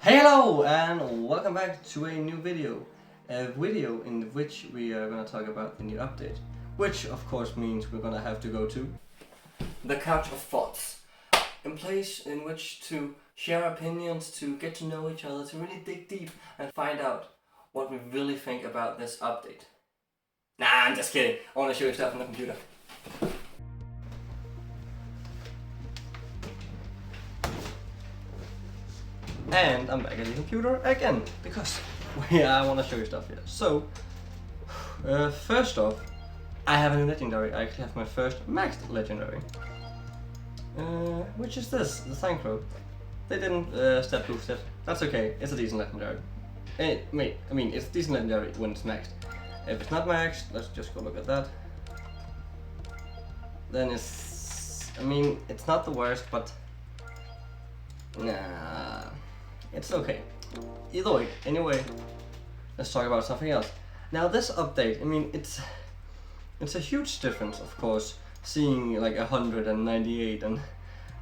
Hello and welcome back to a new video. A video in which we are going to talk about the new update. Which of course means we're going to have to go to the couch of thoughts. A place in which to share opinions, to get to know each other, to really dig deep and find out what we really think about this update. Nah, I'm just kidding. I want to show you stuff on the computer. And I'm back at the computer again, because I want to show you stuff here. So, first off, I have a new legendary. I actually have my first maxed legendary. Which is this, the Synchro. They didn't stat boost it. That's okay, it's a decent legendary. I mean, it's a decent legendary when it's maxed. If it's not maxed, let's just go look at that. Then it's not the worst, but nah. It's okay. Either way, anyway, let's talk about something else. Now this update, it's a huge difference, of course, seeing like 198 and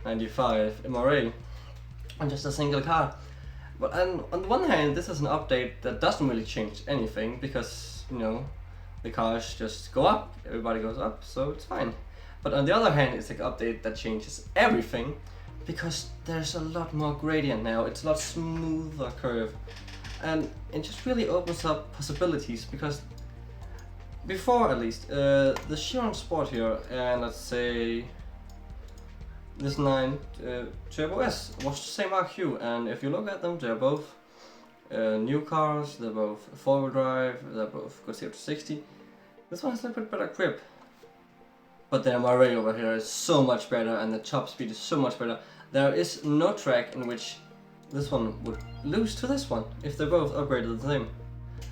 95 MRA on just a single car. But on the one hand, this is an update that doesn't really change anything because, you know, the cars just go up, everybody goes up, so it's fine. But on the other hand, it's an update that changes everything, because there's a lot more gradient now, it's a lot smoother curve, and it just really opens up possibilities, because before at least, the Chiron Sport here and let's say this 9 Turbo S was the same RQ, and if you look at them, they're both new cars, they're both 4-wheel drive, they're both good 0 to 60. This one has a little bit better grip, but the MRA over here is so much better and the top speed is so much better. There is no track in which this one would lose to this one if they're both upgraded the same.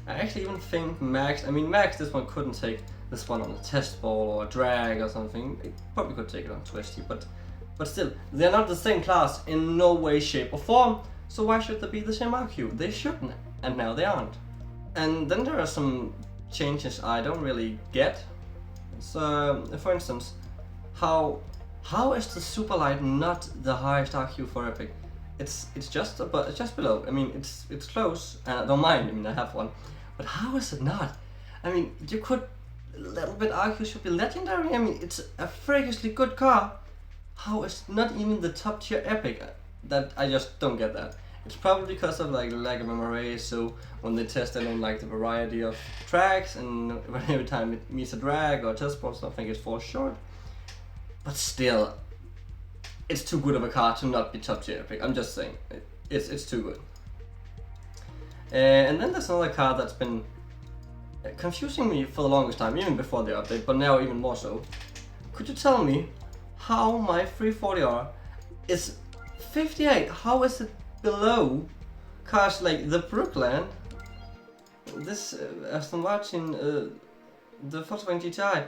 I actually even think max this one couldn't take this one on a test ball or a drag or something. It probably could take it on twisty, but still, they're not the same class in no way, shape or form, so why should they be the same RQ? They shouldn't, and now they aren't. And then there are some changes I don't really get. So, for instance, how is the Superlight not the highest RQ for Epic? It's just below. It's close, and I don't mind. I have one, but how is it not? You could a little bit argue should be legendary. It's a freakishly good car. How is not even the top tier Epic? That I just don't get that. It's probably because of like lack of MRA. So when they test, they don't like the variety of tracks, and every time it meets a drag or test ball, something it falls short. But still, it's too good of a car to not be top tier Epic. I'm just saying, it's too good. And then there's another car that's been confusing me for the longest time, even before the update, but now even more so. Could you tell me how my 340R is 58? How is it below cars like the Brooklyn, this Aston-Martin, the Volkswagen GTI?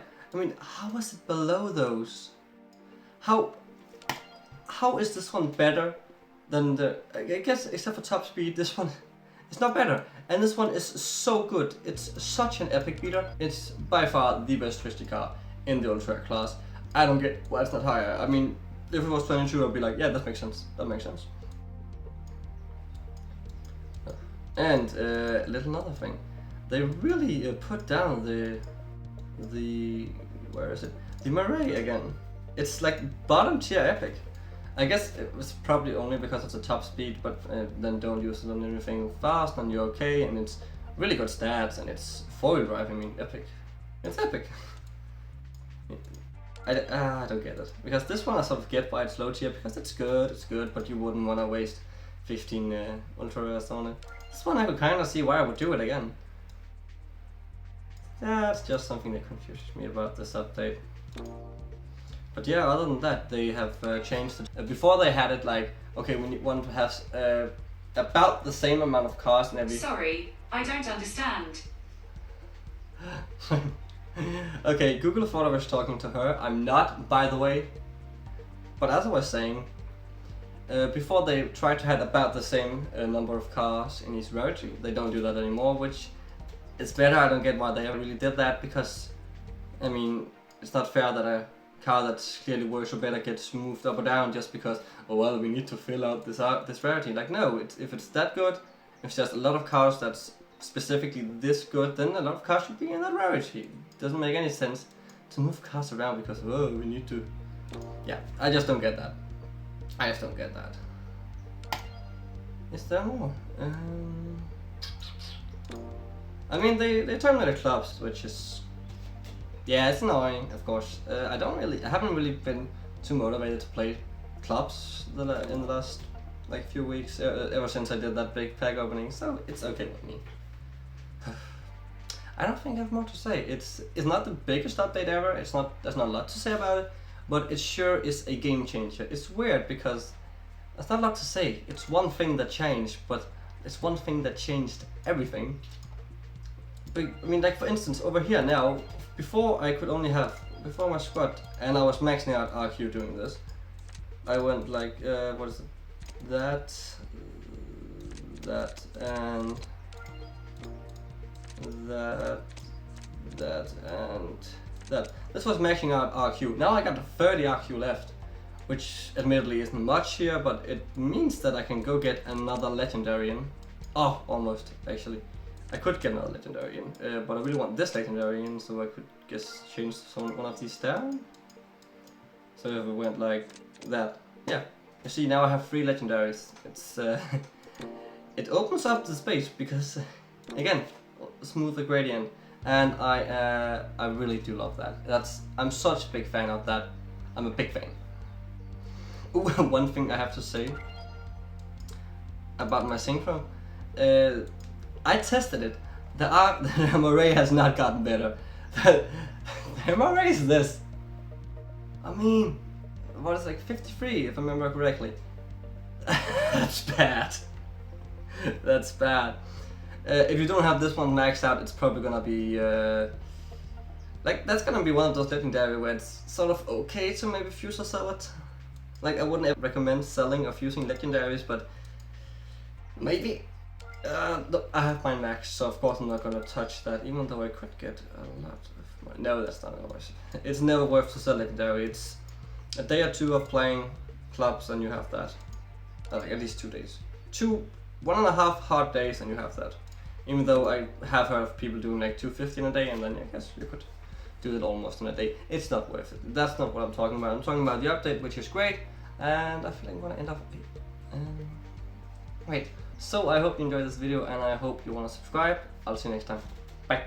How is it below those? How is this one better than the... I guess except for top speed, this one is not better. And this one is so good. It's such an epic beater. It's by far the best twisty car in the ultra class. I don't get why it's not higher. If it was 22, I'd be like, yeah, that makes sense. That makes sense. And another thing, they really put down the where is it? The MRA again. It's like bottom tier Epic. I guess it was probably only because it's a top speed, but then don't use it on anything fast and you're okay, and it's really good stats, and it's 4-wheel drive. Epic. It's epic. I don't get it. Because this one I sort of get why it's low tier, because it's good, but you wouldn't want to waste 15 ultra rares on it. This one I could kind of see why I would do it again. That's just something that confuses me about this update. But yeah, other than that, they have changed it. Before they had it like, okay, we want to have about the same amount of cars in every... Sorry, I don't understand. Okay, Google thought I was talking to her. I'm not, by the way. But as I was saying, before they tried to have about the same number of cars in each rarity. They don't do that anymore, which is better. I don't get why they really did that, because it's not fair that a car that's clearly worse or better gets moved up or down just because, oh well, we need to fill out this rarity. Like no, if it's that good, if there's a lot of cars that's specifically this good, then a lot of cars should be in that rarity. It doesn't make any sense to move cars around because, oh, we need to. Yeah, I just don't get that. I just don't get that. Is there more? I mean, they terminated clubs, which is, yeah, it's annoying, of course. I haven't really been too motivated to play clubs in the last like few weeks, ever since I did that big pack opening. So it's okay with me. I don't think I have more to say. It's not the biggest update ever. There's not a lot to say about it, but it sure is a game changer. It's weird because there's not a lot to say. It's one thing that changed, but it's one thing that changed everything. But, I mean, like for instance, over here now, before my squad, and I was maxing out RQ doing this. I went like, what is it? That, and that, and that. This was maxing out RQ. Now I got 30 RQ left, which admittedly isn't much here, but it means that I can go get another legendary in. Oh, almost, actually. I could get another legendary in, but I really want this legendary in, so I could just change one of these down. So if it went like that, yeah. You see, now I have 3 legendaries. It's it opens up the space because, again, smoother gradient, and I really do love that. I'm such a big fan of that. I'm a big fan. Ooh, one thing I have to say about my synchro. I tested it. The MRA has not gotten better. The MRA is this. I mean, what is it, like 53 if I remember correctly. That's bad. That's bad. If you don't have this one maxed out, it's probably gonna be like that's gonna be one of those legendary where it's sort of okay to maybe fuse or sell it. Like I wouldn't ever recommend selling or fusing legendaries, but maybe. I have mine maxed, so of course I'm not gonna touch that, even though I could get a lot of money. No, that's not always. It's never worth to sell legendary. It's a day or 2 of playing clubs and you have that. Like at least 2 days. 1.5 hard days and you have that. Even though I have heard of people doing like 250 in a day, and then I guess you could do it almost in a day. It's not worth it. That's not what I'm talking about. I'm talking about the update, which is great, and I feel like I'm gonna end up. Wait. So I hope you enjoyed this video, and I hope you wanna subscribe. I'll see you next time. Bye.